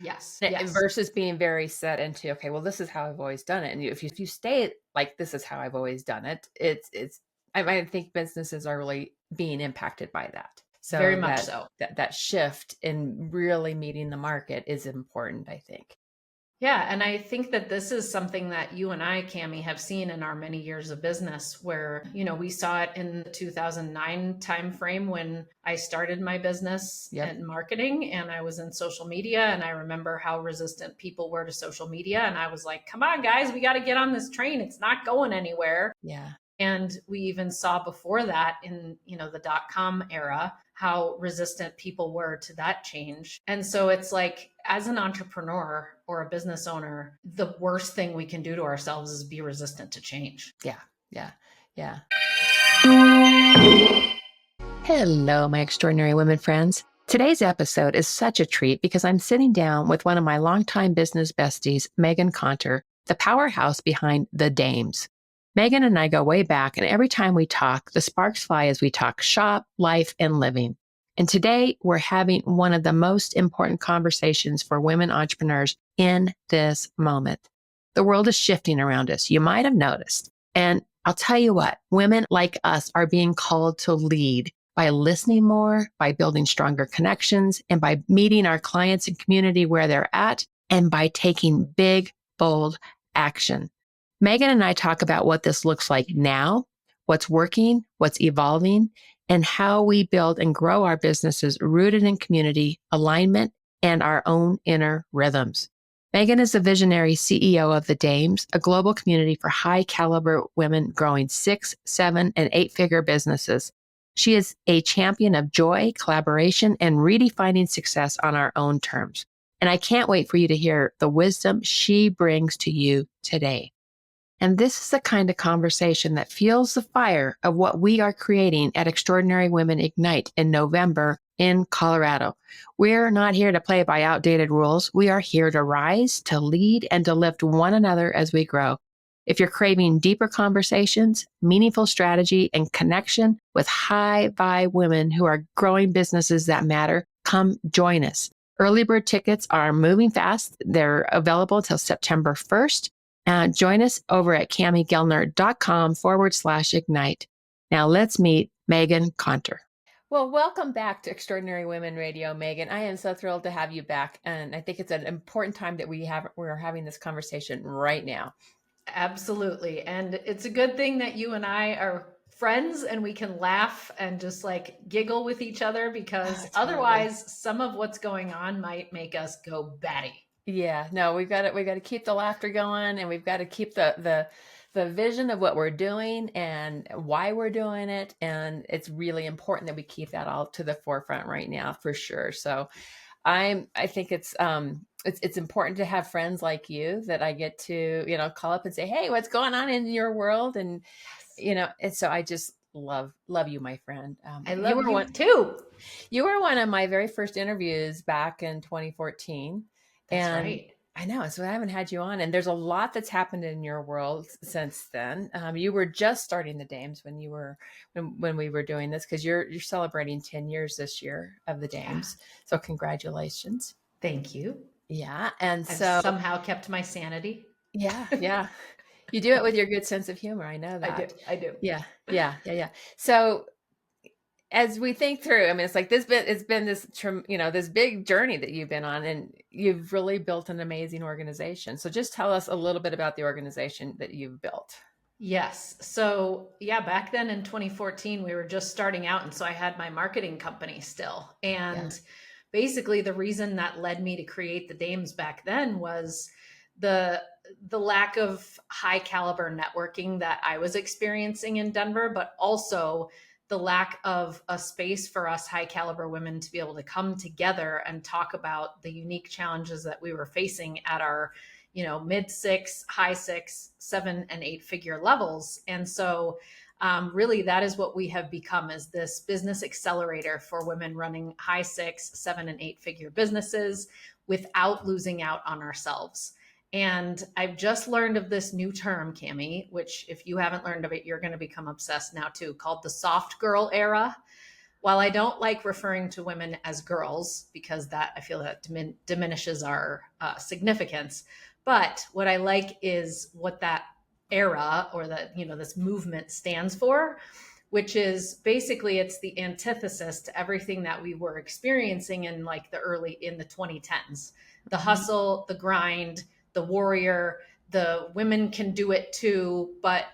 Yes. Yes. versus being very set into, okay, well, this is how I've always done it. And if you stay like, this is how I've always done it, I think businesses are really being impacted by that. Very So much so. that shift in really meeting the market is important, I think. Yeah. And I think that this is something that you and I, Cami, have seen in our many years of business where, we saw it in the 2009 timeframe when I started my business Yep. in marketing and I was in social media. And I remember how resistant people were to social media. And I was like, come on, guys, we got to get on this train. It's not going anywhere. Yeah. And we even saw before that in, the .com era, how resistant people were to that change. And so it's like, as an entrepreneur or a business owner, the worst thing we can do to ourselves is be resistant to change. Yeah. Yeah. Yeah. Hello, my extraordinary women friends. Today's episode is such a treat because I'm sitting down with one of my longtime business besties, Meghann Conter, the powerhouse behind The Dames. Meghann and I go way back, and every time we talk, the sparks fly as we talk shop, life, and living. And today we're having one of the most important conversations for women entrepreneurs in this moment. The world is shifting around us. You might have noticed. And I'll tell you what, women like us are being called to lead by listening more, by building stronger connections, and by meeting our clients and community where they're at, and by taking big, bold action. Meghann and I talk about what this looks like now, what's working, what's evolving, and how we build and grow our businesses rooted in community, alignment, and our own inner rhythms. Meghann is the visionary CEO of The Dames, a global community for high caliber women growing 6, 7, and 8-figure businesses. She is a champion of joy, collaboration, and redefining success on our own terms. And I can't wait for you to hear the wisdom she brings to you today. And this is the kind of conversation that fuels the fire of what we are creating at Extraordinary Women Ignite in November in Colorado. We're not here to play by outdated rules. We are here to rise, to lead, and to lift one another as we grow. If you're craving deeper conversations, meaningful strategy, and connection with high vibe women who are growing businesses that matter, come join us. Early bird tickets are moving fast. They're available until September 1st. Join us over at camigellner.com/ignite. Now let's meet Meghann Conter. Well, welcome back to Extraordinary Women Radio, Meghann. I am so thrilled to have you back. And I think it's an important time that we're having this conversation right now. Absolutely. And it's a good thing that you and I are friends and we can laugh and just like giggle with each other because otherwise some of what's going on might make us go batty. Yeah, no, we got to keep the laughter going, and we've got to keep the vision of what we're doing and why we're doing it. And it's really important that we keep that all to the forefront right now, for sure. So I think it's important to have friends like you that I get to, call up and say, hey, what's going on in your world? And, and so I just love you, my friend. I love you too. You were one of my very first interviews back in 2014. That's right. I know. So I haven't had you on, and there's a lot that's happened in your world since then. You were just starting The Dames when we were doing this, because you're celebrating 10 years this year of The Dames. Yeah. So congratulations. Thank you. Yeah. And I've so somehow kept my sanity. Yeah. Yeah. You do it with your good sense of humor. I know that. I do. Yeah. So as we think through, I mean, it's like it's been this, this big journey that you've been on, and you've really built an amazing organization. So just tell us a little bit about the organization that you've built. Yes. So back then in 2014, we were just starting out. And so I had my marketing company still. And basically the reason that led me to create The Dames back then was the lack of high caliber networking that I was experiencing in Denver, but also the lack of a space for us high caliber women to be able to come together and talk about the unique challenges that we were facing at our, mid 6, high 6, 7, and 8-figure levels. And so really that is what we have become, is this business accelerator for women running high 6, 7, and 8-figure businesses without losing out on ourselves. And I've just learned of this new term, Cami, which if you haven't learned of it, you're going to become obsessed now too, called the soft girl era. while I don't like referring to women as girls, because that I feel that diminishes our significance, but what I like is what that era or that, this movement stands for, which is basically it's the antithesis to everything that we were experiencing in like in the 2010s. The hustle, the grind, the warrior, the women can do it too, but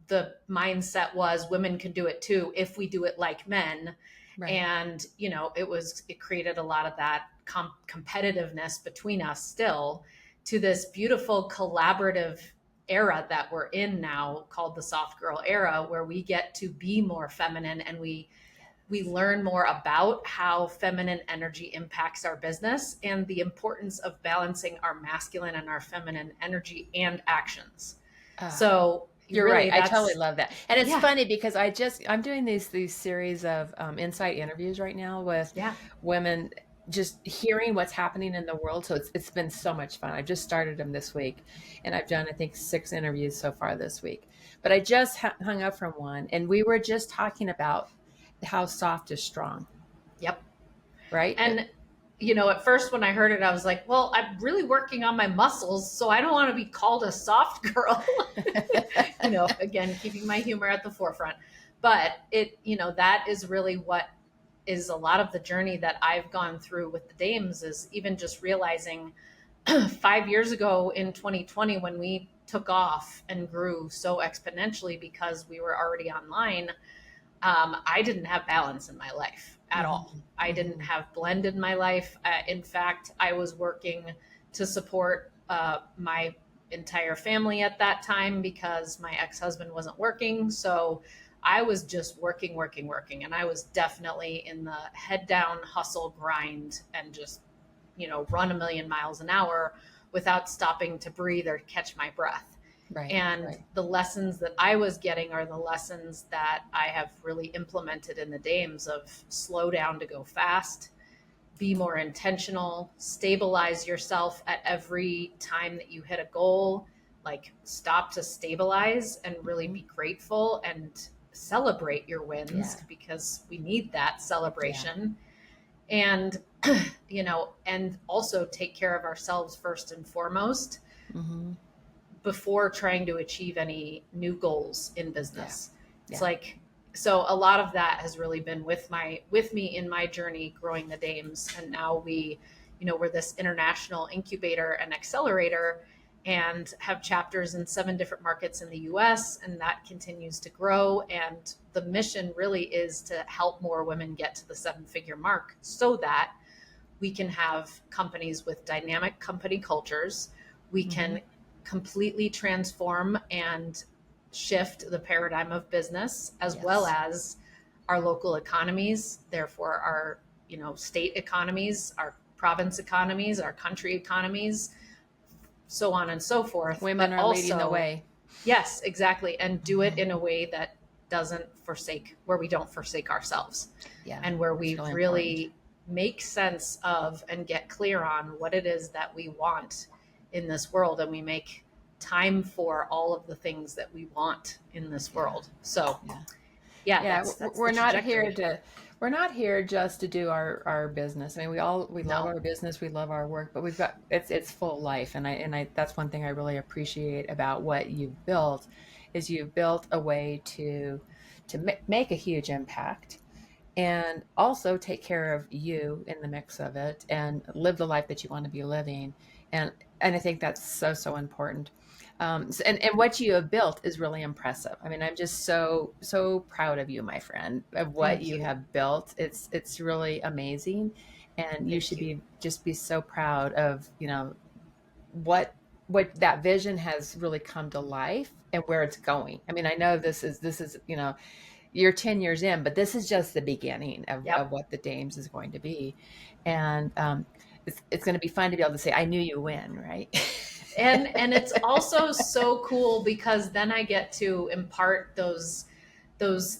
the mindset was women can do it too if we do it like men. Right. And it created a lot of that competitiveness between us still, to this beautiful collaborative era that we're in now called the soft girl era, where we get to be more feminine, and we learn more about how feminine energy impacts our business and the importance of balancing our masculine and our feminine energy and actions. So you're really right. I totally love that. And it's funny because I'm doing these series of insight interviews right now with women, just hearing what's happening in the world. So it's been so much fun. I just started them this week, and I've done, I think, 6 interviews so far this week. But I just hung up from one, and we were just talking about how soft is strong. Yep. Right. And at first when I heard it, I was like, well, I'm really working on my muscles, so I don't want to be called a soft girl. Again, keeping my humor at the forefront. But that is really what is a lot of the journey that I've gone through with the dames, is even just realizing 5 years ago in 2020, when we took off and grew so exponentially because we were already online, I didn't have balance in my life at all. I didn't have blend in my life. In fact, I was working to support my entire family at that time because my ex-husband wasn't working. So I was just working. And I was definitely in the head down hustle grind and just, run 1,000,000 miles an hour without stopping to breathe or catch my breath. Right, and the lessons that I was getting are the lessons that I have really implemented in the dames of slow down to go fast, be more intentional, stabilize yourself at every time that you hit a goal, like stop to stabilize and really be grateful and celebrate your wins because we need that celebration. And, and also take care of ourselves first and foremost. Before trying to achieve any new goals in business. It's like, so a lot of that has really been with me in my journey growing the dames. And now we're this international incubator and accelerator and have chapters in 7 different markets in the US, and that continues to grow. And the mission really is to help more women get to the 7-figure mark so that we can have companies with dynamic company cultures. We can completely transform and shift the paradigm of business, as well as our local economies, therefore our state economies, our province economies, our country economies, so on and so forth. Women are also leading the way. Yes, exactly. And do it in a way that where we don't forsake ourselves. And where we really make sense of and get clear on what it is that we want in this world, and we make time for all of the things that we want in this world. So that's we're not here just to do our business. I mean, we love our business, we love our work, but we've got it's full life. And I that's one thing I really appreciate about what you've built, is you've built a way to make a huge impact, and also take care of you in the mix of it, and live the life that you want to be living. And I think that's so important. And what you have built is really impressive. I mean, I'm just so proud of you, my friend, of what you have built. It's really amazing, and you should be so proud of what that vision has really come to life and where it's going. I mean, I know this is you're 10 years in, but this is just the beginning of what the dames is going to be. And it's going to be fun to be able to say, I knew you win, right? And it's also so cool because then I get to impart those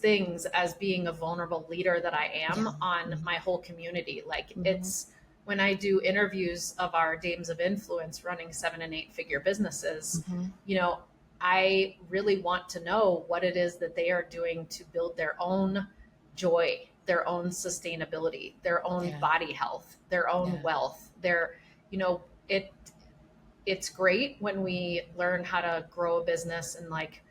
things as being a vulnerable leader that I am on my whole community. Like it's when I do interviews of our dames of influence running 7 and 8 figure businesses, I really want to know what it is that they are doing to build their own joy, their own sustainability, their own Yeah. body health, their own Yeah. wealth, their, you know, it's great when we learn how to grow a business and like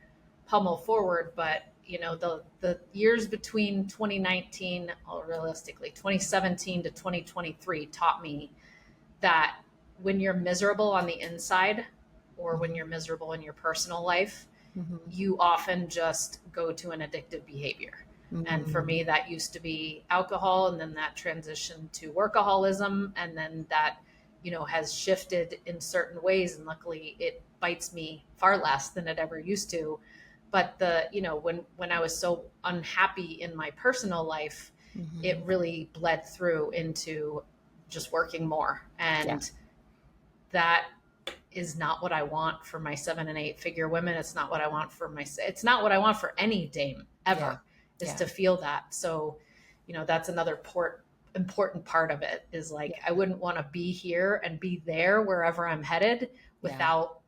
pummel forward, but the years between 2019, or realistically 2017 to 2023 taught me that when you're miserable on the inside, or when you're miserable in your personal life, Mm-hmm. you often just go to an addictive behavior. And for Mm-hmm. me, that used to be alcohol, and then that transitioned to workaholism, and then that, has shifted in certain ways. And luckily, it bites me far less than it ever used to. But when I was so unhappy in my personal life, it Mm-hmm. really bled through into just working more. Yeah. And that is not what I want for my 7 and 8 figure women. It's not what I want for it's not what I want for any dame Yeah. ever, is Yeah. to feel that. So, that's another important part of it, is like, Yeah. I wouldn't want to be here and be there wherever I'm headed Yeah. without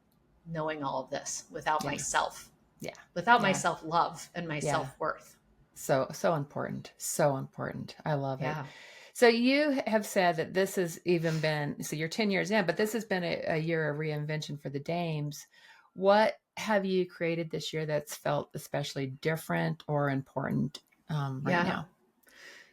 knowing all of this, without Yeah. myself, Yeah. without my Yeah. self-love and my Yeah. self-worth. So important. So important. I love it. Yeah. So you have said that this has even been, so you're 10 years in, but this has been a year of reinvention for the dames. What have you created this year that's felt especially different or important right Yeah. now?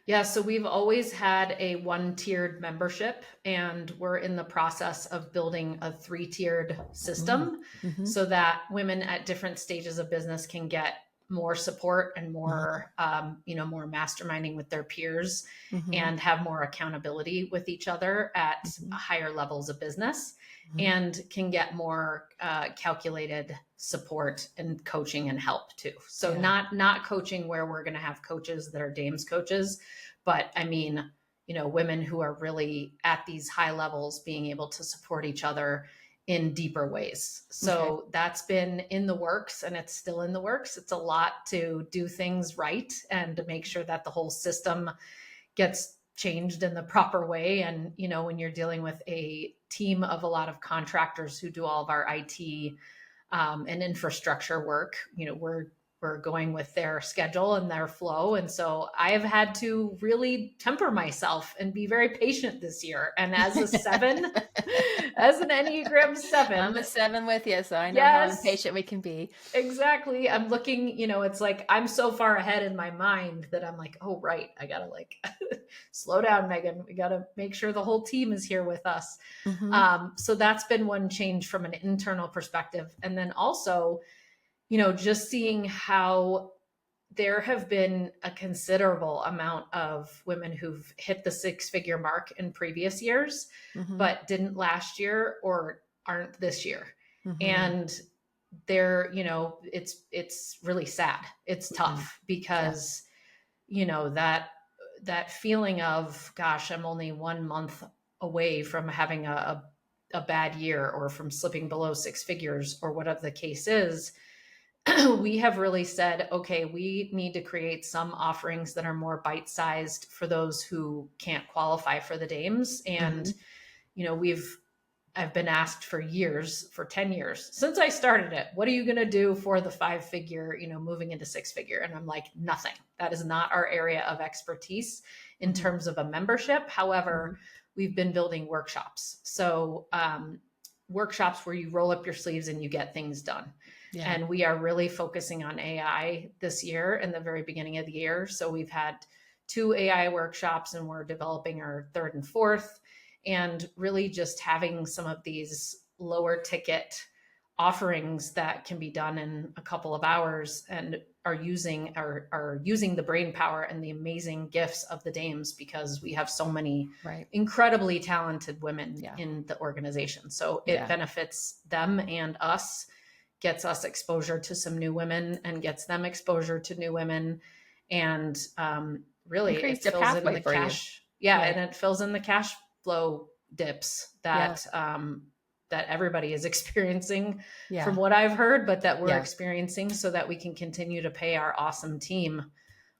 Yeah, so we've always had a one-tiered membership, and we're in the process of building a three-tiered system Mm-hmm. so that women at different stages of business can get more support and Mm-hmm. more masterminding with their peers, Mm-hmm. and have more accountability with each other at Mm-hmm. higher levels of business, Mm-hmm. and can get more calculated support and coaching and help too. So Yeah. not coaching where we're going to have coaches that are dames coaches, but I mean, women who are really at these high levels being able to support each other in deeper ways. Okay. So that's been in the works, and it's still in the works. It's a lot to do things right and to make sure that the whole system gets changed in the proper way. And, when you're dealing with a team of a lot of contractors who do all of our IT and infrastructure work, we're going with their schedule and their flow. And so I have had to really temper myself and be very patient this year. And as a 7, as an Enneagram I'm 7, a 7 with you, so I know how yes, impatient we can be. exactly. I'm looking, it's like I'm so far ahead in my mind that I'm like, oh, right. I got to like slow down, Meghann. We got to make sure the whole team is here with us. Mm-hmm. So that's been one change from an internal perspective. And then also, just seeing how there have been a considerable amount of women who've hit the 6-figure mark in previous years, Mm-hmm. but didn't last year or aren't this year. Mm-hmm. And it's really sad. It's Mm-hmm. tough Yeah. because, that feeling of, gosh, I'm only 1 month away from having a bad year, or from slipping below 6 figures, or whatever the case is. We have really said, okay, we need to create some offerings that are more bite-sized for those who can't qualify for the dames. Mm-hmm. And, I've been asked for years, for 10 years since I started it, what are you going to do for the 5-figure, moving into 6-figure? And I'm like, nothing. That is not our area of expertise in Mm-hmm. terms of a membership. However, Mm-hmm. we've been building workshops. So, workshops where you roll up your sleeves and you get things done. Yeah. And we are really focusing on AI this year in the very beginning of the year. So we've had 2 AI workshops, and we're developing our 3rd and 4th, and really just having some of these lower ticket offerings that can be done in a couple of hours, and are using the brain power and the amazing gifts of the dames, because we have so many Right. incredibly talented women Yeah. in the organization. So it Yeah. benefits them and us, gets us exposure to some new women, and gets them exposure to new women. And really, it Increased a fills in pathway the for you. cash. Yeah. Right. And it fills in the cash flow dips Yeah. that everybody is experiencing, Yeah. from what I've heard, but that we're Yeah. experiencing, so that we can continue to pay our awesome team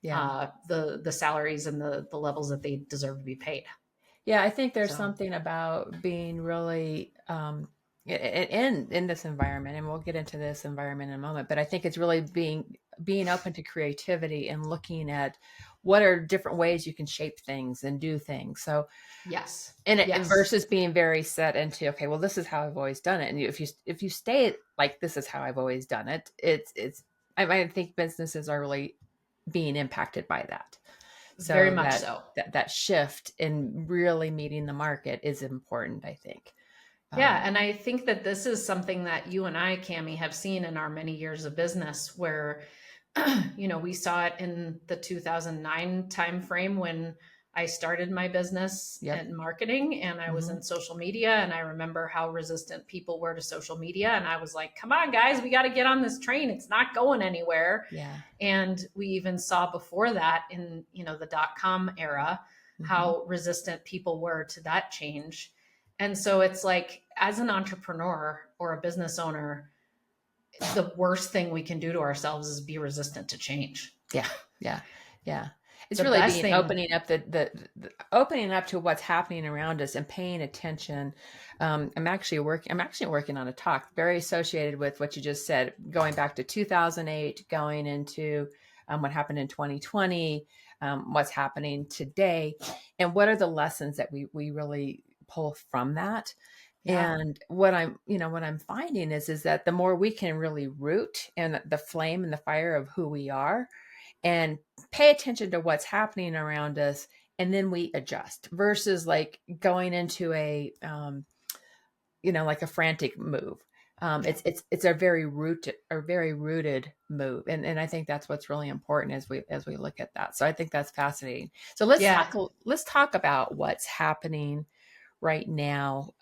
Yeah. the salaries and the levels that they deserve to be paid. Yeah. I think there's So something about being really in this environment, and we'll get into this environment in a moment, but I think it's really being open to creativity and looking at what are different ways you can shape things and do things. So, Yes. and Yes. versus being very set into, okay, well, this is how I've always done it. And if you stay like, this is how I've always done it, I think businesses are really being impacted by that. Very So much so. that shift in really meeting the market is important, I think. Yeah. And I think that this is something that you and I, Cami, have seen in our many years of business where, we saw it in the 2009 timeframe when I started my business Yep. in marketing and I was in social media. And I remember how resistant people were to social media. And I was like, come on, guys, we got to get on this train. It's not going anywhere. Yeah. And we even saw before that in, the .com era, how resistant people were to that change. And so it's like, as an entrepreneur or a business owner, the worst thing we can do to ourselves is be resistant to change. Yeah. Yeah. Yeah. It's The really best being thing, opening up the opening up to what's happening around us and paying attention. I'm actually working on a talk very associated with what you just said, going back to 2008, going into what happened in 2020, what's happening today, and what are the lessons that we really pull from that. yeah, And what I'm finding is that the more we can really root in the flame and the fire of who we are and pay attention to what's happening around us, and then we adjust versus like going into like a frantic move. It's a very rooted move. And I think that's what's really important as we look at that. So I think that's fascinating. So yeah. let's talk about what's happening right now.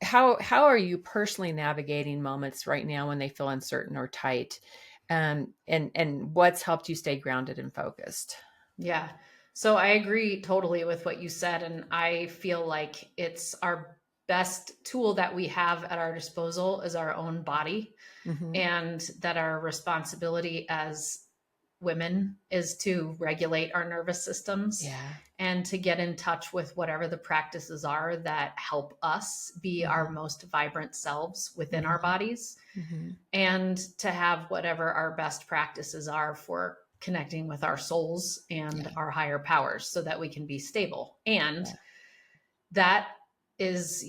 How are you personally navigating moments right now when they feel uncertain or tight? And what's helped you stay grounded and focused? Yeah. So I agree totally with what you said. And I feel like it's our best tool that we have at our disposal is our own body. Mm-hmm. And that our responsibility as women is to regulate our nervous systems Yeah. and to get in touch with whatever the practices are that help us be our most vibrant selves within our bodies, Mm-hmm. and to have whatever our best practices are for connecting with our souls and Yeah. our higher powers so that we can be stable. And Yeah. that is,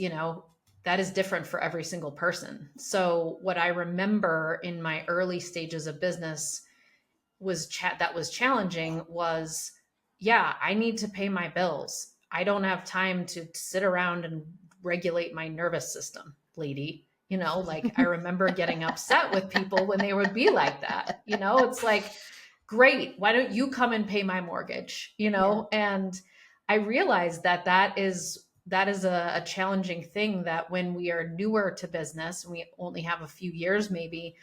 that is different for every single person. So what I remember in my early stages of business that was challenging was, yeah, I need to pay my bills. I don't have time to sit around and regulate my nervous system, lady. Like I remember getting upset with people when they would be like that. It's like, great, why don't you come and pay my mortgage? Yeah. And I realized that is a challenging thing, that when we are newer to business and we only have a few years, maybe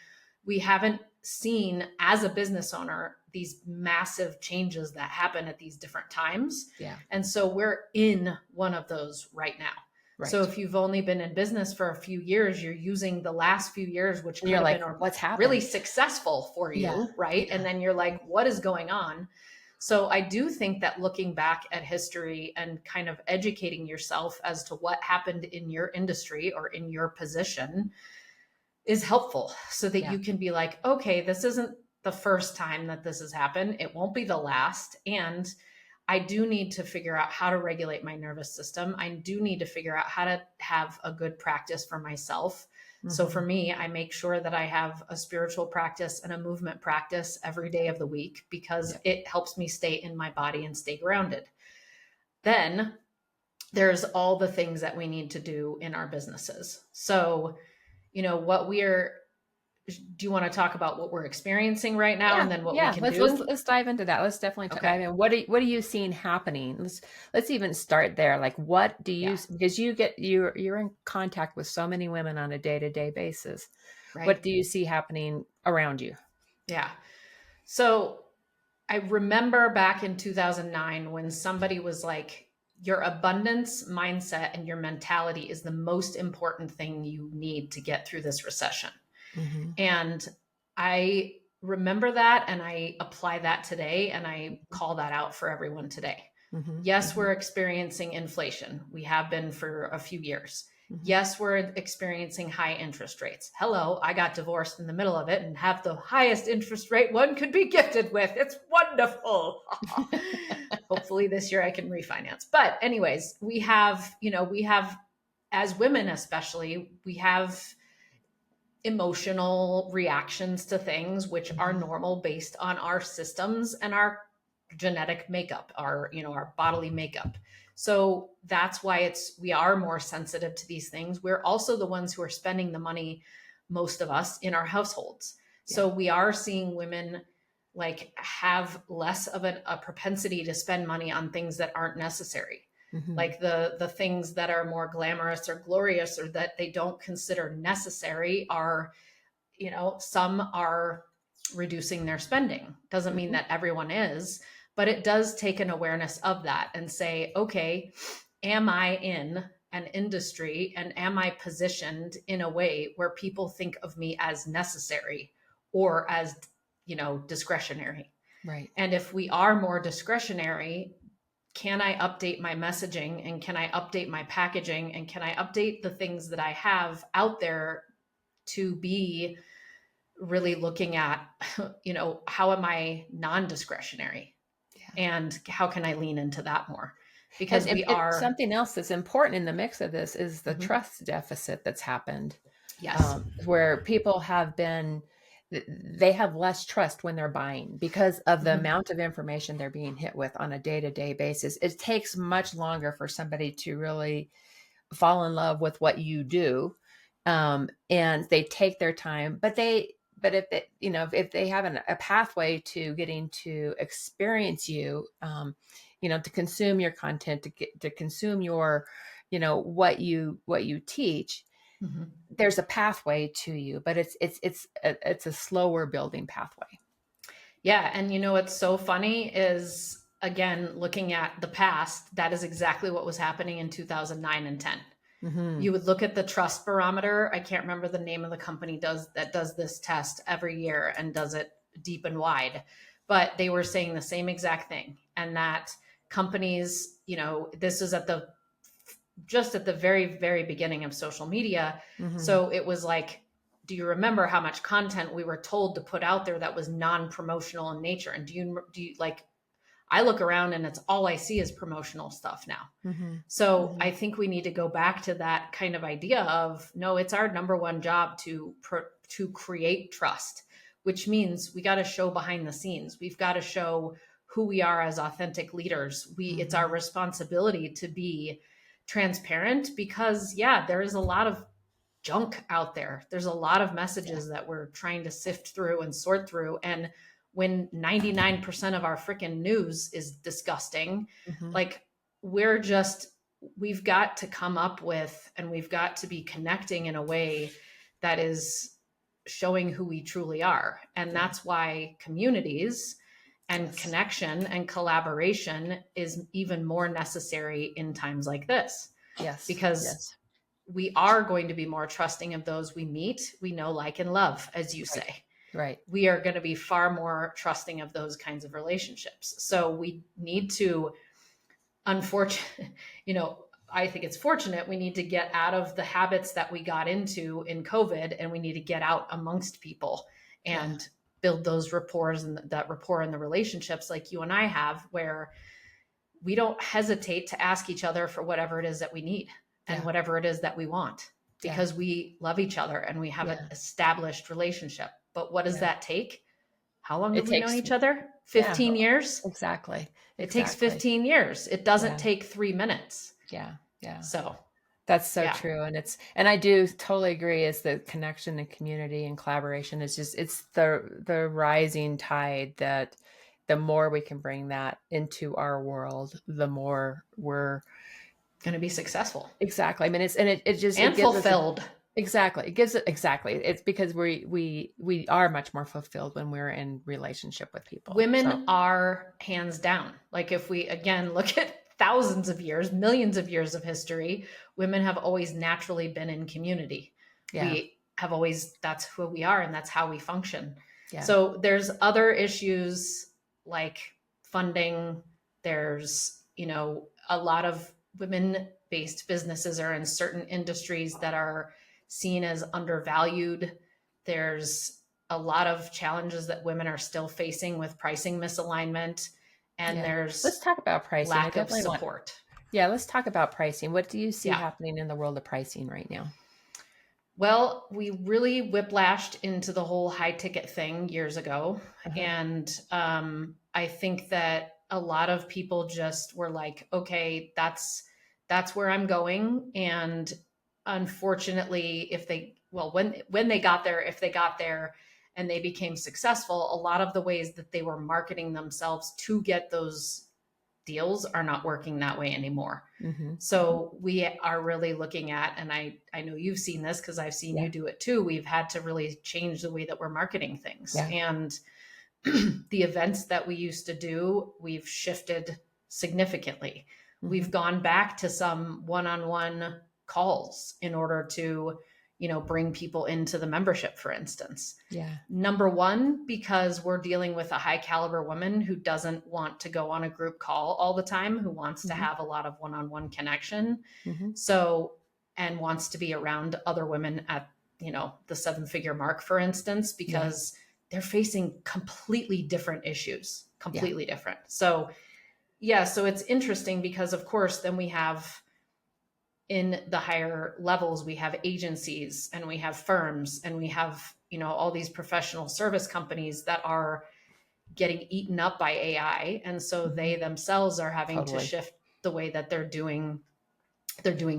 we haven't seen as a business owner these massive changes that happen at these different times. Yeah. And so we're in one of those right now. Right. So if you've only been in business for a few years, you're using the last few years, which And could you're have like, been what's happened? really successful for you, Yeah. right? Yeah. And then you're like, what is going on? So I do think that looking back at history and kind of educating yourself as to what happened in your industry or in your position is helpful, so that you can be like, okay, this isn't the first time that this has happened. It won't be the last. And I do need to figure out how to regulate my nervous system. I do need to figure out how to have a good practice for myself. So for me, I make sure that I have a spiritual practice and a movement practice every day of the week, because it helps me stay in my body and stay grounded. Then there's all the things that we need to do in our businesses. So, do you want to talk about what we're experiencing right now and then what we can do? Let's dive into that. Let's definitely dive in. What are you seeing happening? Let's even start there. Like, what do you, because you're in contact with so many women on a day-to-day basis. Right. What do you see happening around you? Yeah. So I remember back in 2009 when somebody was like, your abundance mindset and your mentality is the most important thing you need to get through this recession. Mm-hmm. And I remember that, and I apply that today, and I call that out for everyone today. Mm-hmm. Yes, we're experiencing inflation. We have been for a few years. Yes, we're experiencing high interest rates. Hello, I got divorced in the middle of it and have the highest interest rate one could be gifted with. It's wonderful. Hopefully this year I can refinance. But anyways, we have, as women especially, we have emotional reactions to things which are normal based on our systems and our genetic makeup, our bodily makeup. So that's why we are more sensitive to these things. We're also the ones who are spending the money, most of us, in our households. So we are seeing women like have less of a propensity to spend money on things that aren't necessary. Like the things that are more glamorous or glorious or that they don't consider necessary are, some are reducing their spending. Doesn't mean that everyone is, but it does take an awareness of that and say, okay, am I in an industry and am I positioned in a way where people think of me as necessary or as, discretionary? Right. And if we are more discretionary, can I update my messaging and can I update my packaging and can I update the things that I have out there to be really looking at, how am I non-discretionary and how can I lean into that more? Because And something else that's important in the mix of this is the trust deficit that's happened. Yes. Where people they have less trust when they're buying because of the amount of information they're being hit with on a day-to-day basis. It takes much longer for somebody to really fall in love with what you do. And they take their time, but if they have a pathway to getting to experience you, to consume your content, to consume your, what you teach, there's a pathway to you, but it's a slower building pathway. Yeah. And what's so funny is, again, looking at the past, that is exactly what was happening in 2009 and 10. You would look at the trust barometer. I can't remember the name of the company that does this test every year and does it deep and wide, but they were saying the same exact thing. And that companies, this is just at the very, very beginning of social media. So it was like, do you remember how much content we were told to put out there that was non-promotional in nature? And do you like, I look around and it's all I see is promotional stuff now. So I think we need to go back to that kind of idea of, no, it's our number one job to create trust, which means we got to show behind the scenes. We've got to show who we are as authentic leaders. It's our responsibility to be transparent because there is a lot of junk out there. There's a lot of messages that we're trying to sift through and sort through. And when 99% of our freaking news is disgusting, like we've got to come up with, and we've got to be connecting in a way that is showing who we truly are. And that's why communities and connection and collaboration is even more necessary in times like this. Yes. Because we are going to be more trusting of those we meet, we know, like, and love, as you say. Right. We are going to be far more trusting of those kinds of relationships. So we need to, unfortunately, I think it's fortunate we need to get out of the habits that we got into in COVID, and we need to get out amongst people and build those rapports and that rapport in the relationships like you and I have, where we don't hesitate to ask each other for whatever it is that we need and whatever it is that we want, because we love each other and we have an established relationship. But what does that take? How long have we known each other? 15 years? Exactly. It takes 15 years. It doesn't take 3 minutes. Yeah. Yeah. So that's so true. And I do totally agree, is the connection and community and collaboration is it's the rising tide that the more we can bring that into our world, the more we're going to be successful. Exactly. I mean, it fulfilled. Exactly. It's because we are much more fulfilled when we're in relationship with people. Women are hands down. Like, if we again look at thousands of years, millions of years of history, women have always naturally been in community. We have always, that's who we are and that's how we function. So there's other issues like funding. There's, a lot of women based businesses or in certain industries that are seen as undervalued. There's a lot of challenges that women are still facing with pricing misalignment, and Yeah. Let's there's talk about pricing. I lack of definitely want, support. yeah, let's talk about pricing. What do you see Yeah. happening in the world of pricing right now? Well, we really whiplashed into the whole high ticket thing years ago. Uh-huh. And I think that a lot of people just were like, okay, that's where I'm going. And unfortunately, if they, well, when they got there, if they got there and they became successful, a lot of the ways that they were marketing themselves to get those deals are not working that way anymore. Mm-hmm. So we are really looking at, and I know you've seen this because I've seen Yeah. you do it too. We've had to really change the way that we're marketing things. Yeah. And the events that we used to do, we've shifted significantly. Mm-hmm. We've gone back to some one-on-one calls in order to, bring people into the membership, for instance. Yeah. Number one, because we're dealing with a high caliber woman who doesn't want to go on a group call all the time, who wants to Mm-hmm. have a lot of one-on-one connection. Mm-hmm. So, and wants to be around other women at, the 7-figure mark, for instance, because they're facing completely different issues, completely different. So, so it's interesting because, of course, then we have in the higher levels, we have agencies and we have firms and we have, all these professional service companies that are getting eaten up by AI. And so Mm-hmm. they themselves are having to Totally. shift the way that they're doing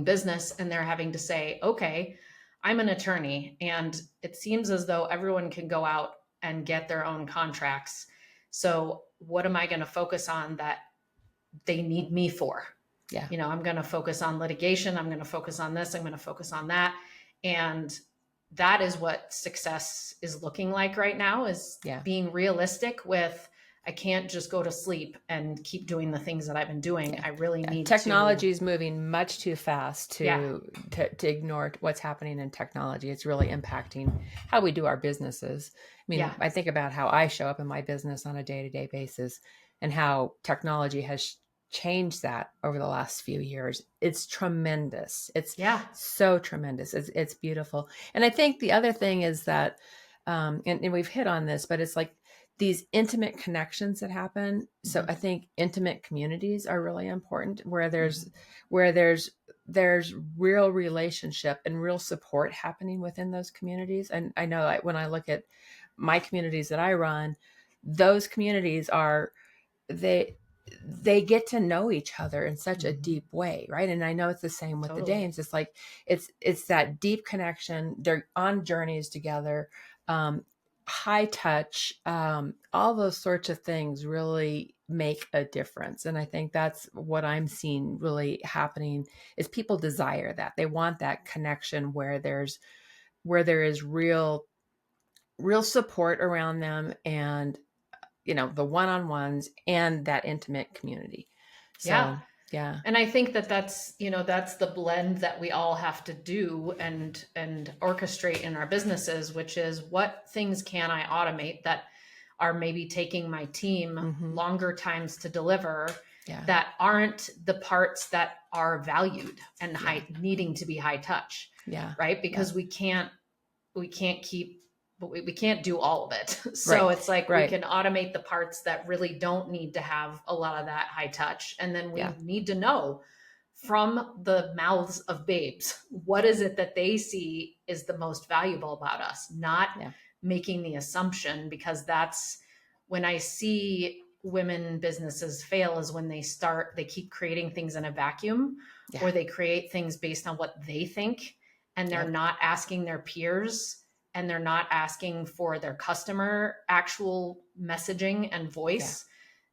business, and they're having to say, okay, I'm an attorney and it seems as though everyone can go out and get their own contracts. So what am I going to focus on that they need me for? Yeah. I'm going to focus on litigation. I'm going to focus on this. I'm going to focus on that. And that is what success is looking like right now, is being realistic with, I can't just go to sleep and keep doing the things that I've been doing. Yeah. I really need technology is moving much too fast Yeah. to ignore what's happening in technology. It's really impacting how we do our businesses. I mean, I think about how I show up in my business on a day-to-day basis and how technology has changed that over the last few years. It's tremendous. It's so tremendous. It's beautiful. And I think the other thing is that, and we've hit on this, but it's like these intimate connections that happen. So I think intimate communities are really important, where there's real relationship and real support happening within those communities. And I know when I look at my communities that I run, those communities are, they get to know each other in such a deep way, right? And I know it's the same with the dames. It's like it's that deep connection. They're on journeys together, high touch, all those sorts of things really make a difference. And I think that's what I'm seeing really happening is people desire that. They want that connection where there is real support around them, and the one-on-ones and that intimate community. So, yeah. And I think that that's the blend that we all have to do and orchestrate in our businesses, which is, what things can I automate that are maybe taking my team longer times to deliver, that aren't the parts that are valued and needing to be high touch. Right. Because we can't keep, but we can't do all of it. So it's like, we can automate the parts that really don't need to have a lot of that high touch. And then we need to know from the mouths of babes, what is it that they see is the most valuable about us, not making the assumption, because that's when I see women businesses fail, is when they keep creating things in a vacuum, or they create things based on what they think, and they're not asking their peers, and they're not asking for their customer actual messaging and voice.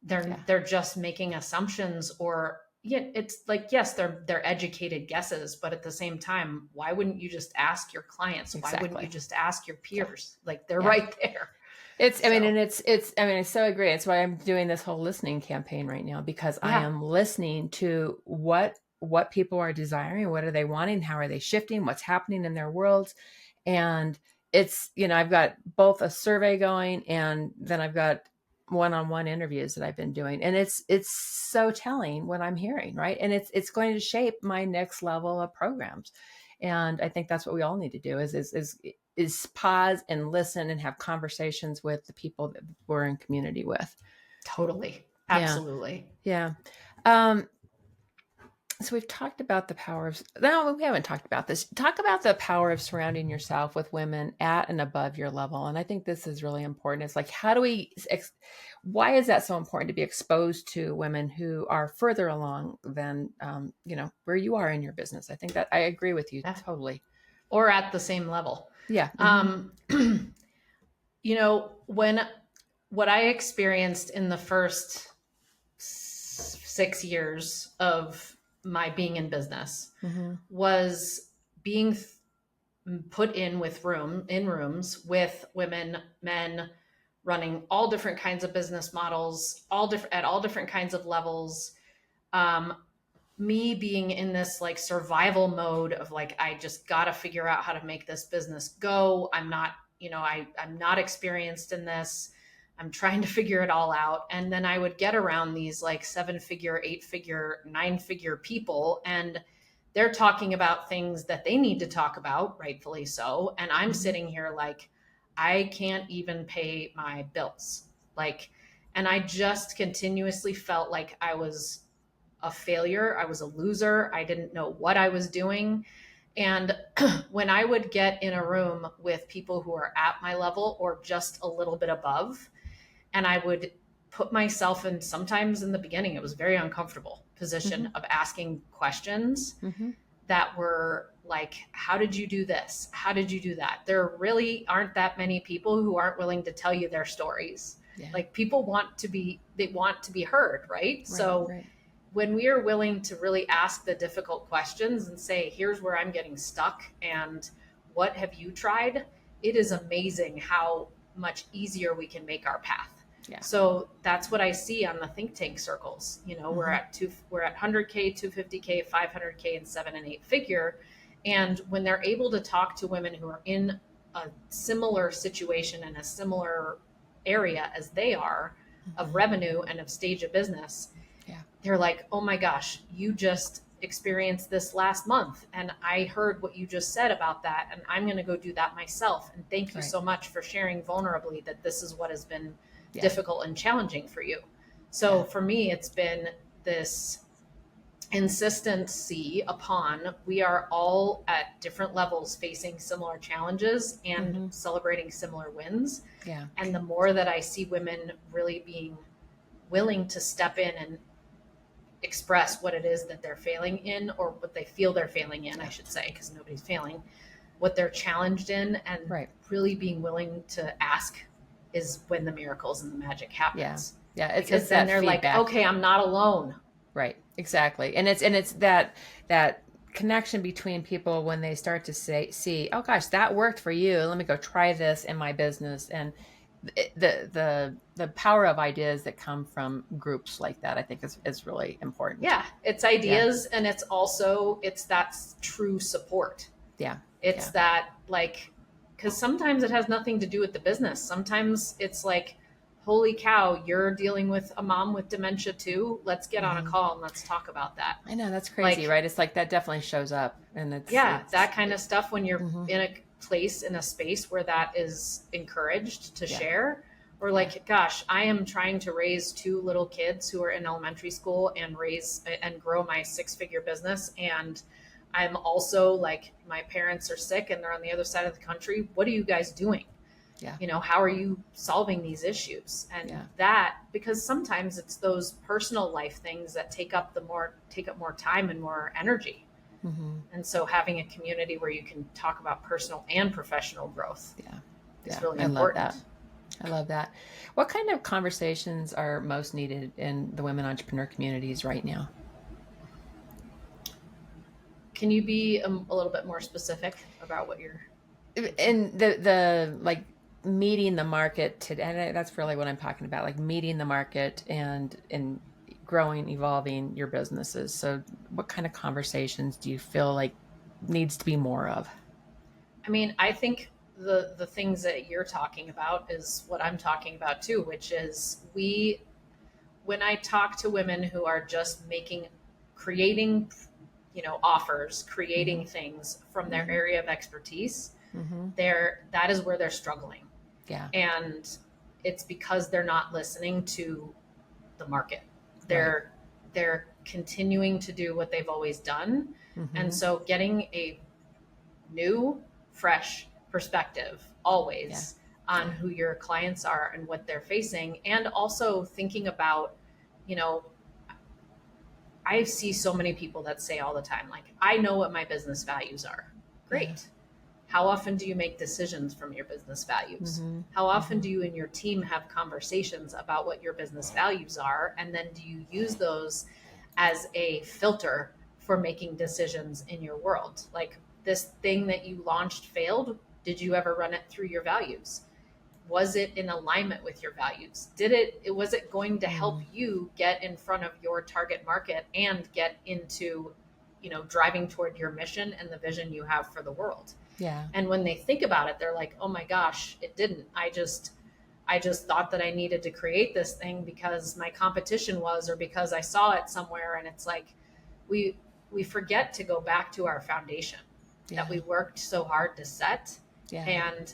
They're just making assumptions, or it's like, yes, they're educated guesses, but at the same time, why wouldn't you just ask your clients? Why wouldn't you just ask your peers? Like, they're right there. I so agree. It's why I'm doing this whole listening campaign right now, because I am listening to what people are desiring, what are they wanting, how are they shifting, what's happening in their worlds. And it's, I've got both a survey going, and then I've got one-on-one interviews that I've been doing. And it's so telling what I'm hearing, right? And it's going to shape my next level of programs. And I think that's what we all need to do is pause and listen and have conversations with the people that we're in community with. Totally. Yeah. Absolutely. Yeah. Um, so we've talked about the power of, no, we haven't talked about this. Talk about the power of surrounding yourself with women at and above your level. And I think this is really important. It's like, why is that so important to be exposed to women who are further along than, where you are in your business? I think that I agree with you. Yeah. Totally. Or at the same level. Yeah. Mm-hmm. What I experienced in the first 6 years of my being in business Mm-hmm. was being put in rooms with women, men, running all different kinds of business models, at all different kinds of levels. Me being in this like survival mode of like, I just got to figure out how to make this business go. I'm not, I'm not experienced in this. I'm trying to figure it all out. And then I would get around these like 7-figure, 8-figure, 9-figure people, and they're talking about things that they need to talk about, rightfully so. And I'm sitting here like, I can't even pay my bills. Like, and I just continuously felt like I was a failure. I was a loser. I didn't know what I was doing. And when I would get in a room with people who are at my level or just a little bit above, and I would put myself in, sometimes in the beginning, it was very uncomfortable position of asking questions that were like, how did you do this? How did you do that? There really aren't that many people who aren't willing to tell you their stories. Yeah. Like people want to be heard, right? So when we are willing to really ask the difficult questions and say, here's where I'm getting stuck and what have you tried? It is amazing how much easier we can make our path. Yeah. So that's what I see on the think tank circles. We're at 100K, 250K, 500K, and 7 and 8 figure. And when they're able to talk to women who are in a similar situation in a similar area as they are of revenue and of stage of business, they're like, oh my gosh, you just experienced this last month. And I heard what you just said about that. And I'm going to go do that myself. And thank you so much for sharing vulnerably that this is what has been difficult and challenging for you. So for me, it's been this insistency upon, we are all at different levels facing similar challenges and celebrating similar wins. Yeah. And the more that I see women really being willing to step in and express what it is that they're failing in, or what they feel they're failing in, I should say, because nobody's failing, what they're challenged in, and really being willing to ask is when the miracles and the magic happens. Yeah. It's because then they're feedback. Like, okay, I'm not alone. Right. Exactly. And it's that connection between people when they start to see, oh gosh, that worked for you. Let me go try this in my business. And the power of ideas that come from groups like that, I think is really important. Yeah. It's ideas. And it's also, that true support. Yeah. It's that like, because sometimes it has nothing to do with the business. Sometimes it's like, holy cow, you're dealing with a mom with dementia too. Let's get on a call and let's talk about that. I know, that's crazy, like, right? It's like that definitely shows up, and it's that kind of stuff when you're in a place, in a space where that is encouraged to share. Or like, gosh, I am trying to raise 2 little kids who are in elementary school and grow my 6-figure business. And I'm also like, my parents are sick and they're on the other side of the country. What are you guys doing? Yeah. How are you solving these issues? And that, because sometimes it's those personal life things that take up more time and more energy. And so having a community where you can talk about personal and professional growth is really important. I love that. What kind of conversations are most needed in the women entrepreneur communities right now? Can you be a little bit more specific about what you're... In the like meeting the market today, and that's really what I'm talking about, like meeting the market and growing, evolving your businesses. So what kind of conversations do you feel like needs to be more of? I mean, I think the things that you're talking about is what I'm talking about too, which is when I talk to women who are just creating, offers, creating Mm-hmm. things from their Mm-hmm. area of expertise, Mm-hmm. that is where they're struggling. Yeah. And it's because they're not listening to the market. Right. They're continuing to do what they've always done. And Mm-hmm. so getting a new, fresh perspective Yeah. always on Yeah. who your clients are and what they're facing, and also thinking about, you know, I see so many people that say all the time, like, I know what my business values are. Yeah. Great. How often do you make decisions from your business values? Mm-hmm. How often Mm-hmm. do you and your team have conversations about what your business values are? And then do you use those as a filter for making decisions in your world? Like, this thing that you launched failed. Did you ever run it through your values? Was it in alignment with your values? Was it going to help Mm-hmm. you get in front of your target market and get into, driving toward your mission and the vision you have for the world? Yeah. And when they think about it, they're like, oh my gosh, it didn't. I just thought that I needed to create this thing because my competition was, or because I saw it somewhere. And it's like, we we forget to go back to our foundation that Yeah. we worked so hard to set, Yeah. and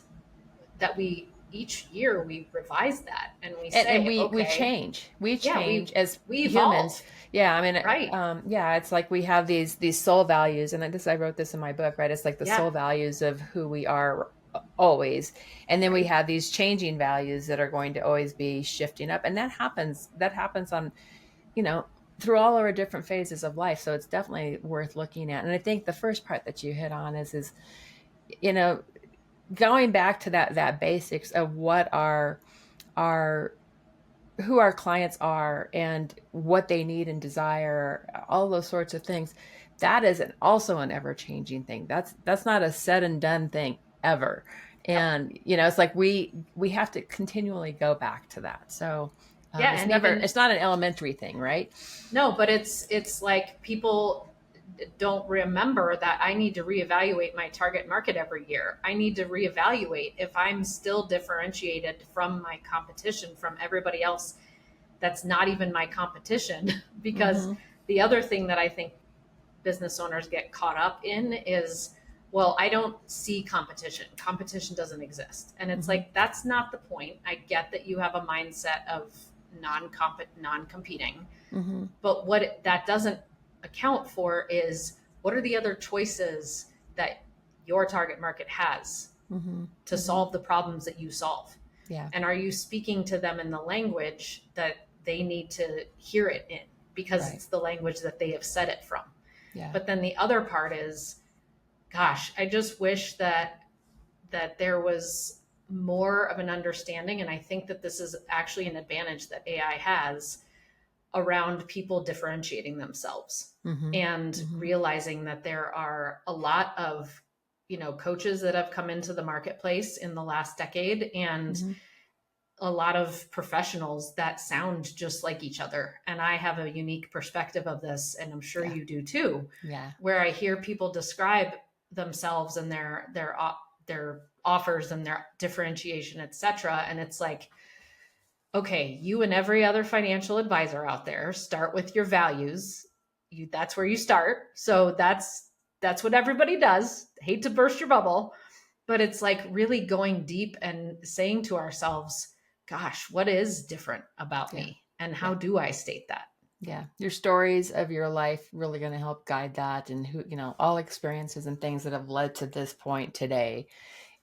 that we each year we revise that and we And say, we okay, change. We yeah, change as we humans. evolve, Yeah, I mean, right? yeah, it's like we have these soul values, and I wrote this in my book, right? It's like the Yeah, soul values of who we are always, and then we right. have these changing values that are going to always be shifting up, and that happens. That happens on, you know, through all our different phases of life. So it's definitely worth looking at. And I think the first part that you hit on is you know going back to that basics of what our who our clients are and what they need and desire, all those sorts of things. That is also an ever changing thing. That's not a said and done thing ever. Yep. And it's like we have to continually go back to that. So Yeah, it's and never, even it's not an elementary thing, right? no, but it's like people don't remember that I need to reevaluate my target market every year. I need to reevaluate if I'm still differentiated from my competition, from everybody else that's not even my competition. Because Mm-hmm. the other thing that I think business owners get caught up in is, well, I don't see competition. Competition doesn't exist. And it's Mm-hmm. like, that's not the point. I get that you have a mindset of non-competing, Mm-hmm. but that doesn't account for is, what are the other choices that your target market has Mm-hmm. to Mm-hmm. solve the problems that you solve? Yeah. And are you speaking to them in the language that they need to hear it in, because Right. it's the language that they have said it from? Yeah. But then the other part is, gosh, I just wish that there was more of an understanding, and I think that this is actually an advantage that AI has around people differentiating themselves Mm-hmm. and Mm-hmm. realizing that there are a lot of, coaches that have come into the marketplace in the last decade, and Mm-hmm. a lot of professionals that sound just like each other. And I have a unique perspective of this, and I'm sure Yeah. you do too, Yeah. where I hear people describe themselves and their offers and their differentiation, etc. And it's like, okay, you and every other financial advisor out there, start with your values. That's where you start. So that's what everybody does. Hate to burst your bubble, but it's like really going deep and saying to ourselves, gosh, what is different about Yeah. me? And Yeah. how do I state that? Yeah, your stories of your life really going to help guide that, and who, all experiences and things that have led to this point today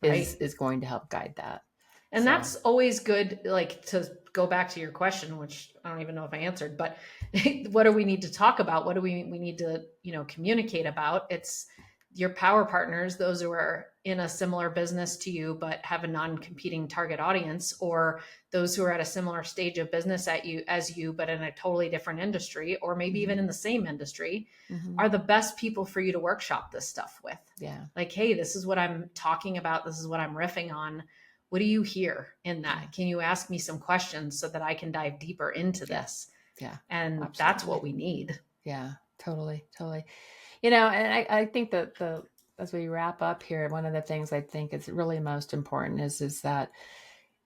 Right. is going to help guide that. And So, that's always good, like, to go back to your question, which I don't even know if I answered, but what do we need to talk about? What do we need to, communicate about? It's your power partners, those who are in a similar business to you, but have a non-competing target audience, or those who are at a similar stage of business as you, but in a totally different industry, or maybe mm-hmm. even in the same industry, Mm-hmm. are the best people for you to workshop this stuff with. Yeah. Like, hey, this is what I'm talking about. This is what I'm riffing on. What do you hear in that? Yeah. Can you ask me some questions so that I can dive deeper into Yeah. this? Yeah. And that's Absolutely. what we need. Yeah. Totally. Totally. And I think that as we wrap up here, one of the things I think is really most important is that,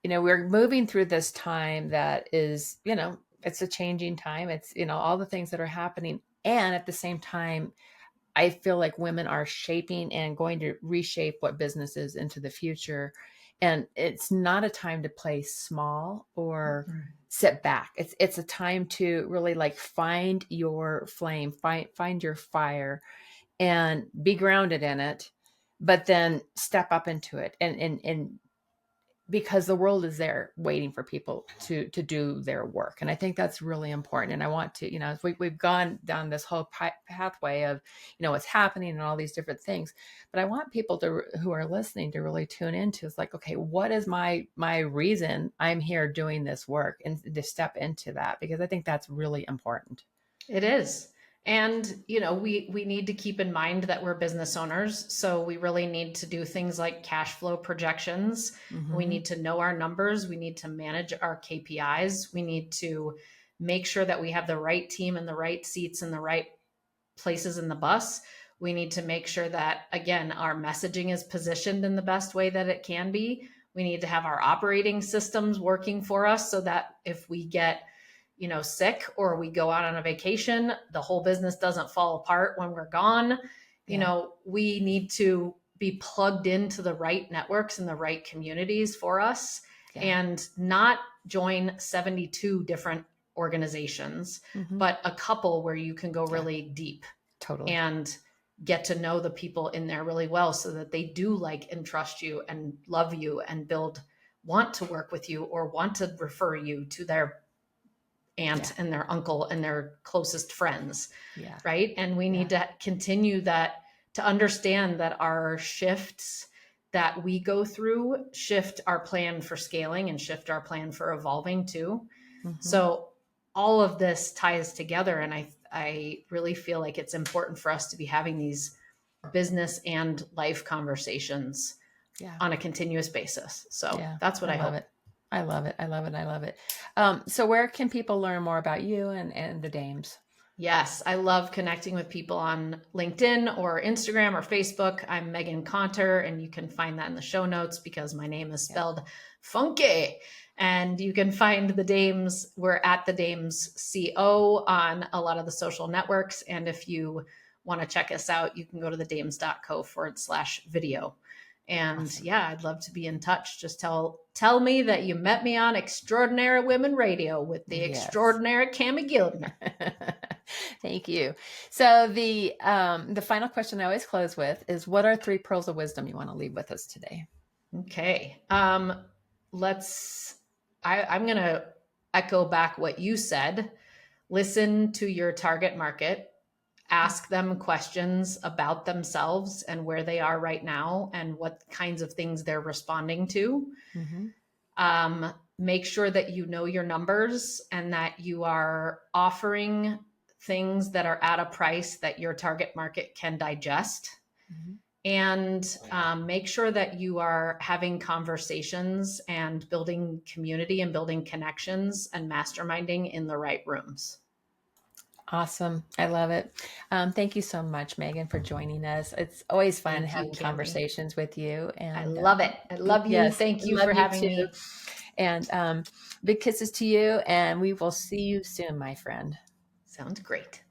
we're moving through this time that is, it's a changing time. It's, all the things that are happening. And at the same time, I feel like women are shaping and going to reshape what business is into the future. And it's not a time to play small or sit back. It's a time to really like find your flame, find your fire and be grounded in it, but then step up into it. And because the world is there waiting for people to do their work. And I think that's really important. And I want to, we've gone down this whole pathway of, what's happening and all these different things, but I want people who are listening to really tune into, it's like, okay, what is my reason I'm here doing this work, and to step into that, because I think that's really important. It is. And, we need to keep in mind that we're business owners. So we really need to do things like cash flow projections. Mm-hmm. We need to know our numbers. We need to manage our KPIs. We need to make sure that we have the right team and the right seats and the right places in the bus. We need to make sure that, again, our messaging is positioned in the best way that it can be. We need to have our operating systems working for us so that if we get sick or we go out on a vacation, the whole business doesn't fall apart when we're gone. We need to be plugged into the right networks and the right communities for us, and not join 72 different organizations, but a couple where you can go really deep. Totally. And get to know the people in there really well so that they do like and trust you and love you and want to work with you or want to refer you to their aunt and their uncle and their closest friends. Right. And we need to continue that, to understand that our shifts that we go through shift our plan for scaling and shift our plan for evolving too. So all of this ties together. And I really feel like it's important for us to be having these business and life conversations on a continuous basis. So that's what I hope. I love it. I love it. I love it. So where can people learn more about you and the Dames? Yes, I love connecting with people on LinkedIn or Instagram or Facebook. I'm Meghann Conter, and you can find that in the show notes because my name is spelled funky. And you can find the Dames. We're at the Dames CO on a lot of the social networks. And if you want to check us out, you can go to thedames.co/video. And awesome. I'd love to be in touch. Just tell me that you met me on Extraordinary Women Radio with the extraordinary Cammie Gildner. Thank you. So the final question I always close with is, what are 3 pearls of wisdom you want to leave with us today? Okay. I'm going to echo back what you said. Listen to your target market. Ask them questions about themselves and where they are right now and what kinds of things they're responding to. Make sure that you know your numbers and that you are offering things that are at a price that your target market can digest. And make sure that you are having conversations and building community and building connections and masterminding in the right rooms. Awesome. I love it. Thank you so much, Meghann, for joining us. It's always fun having conversations with you. And I love it. I love you. Yes, thank you for having me. And big kisses to you. And we will see you soon, my friend. Sounds great.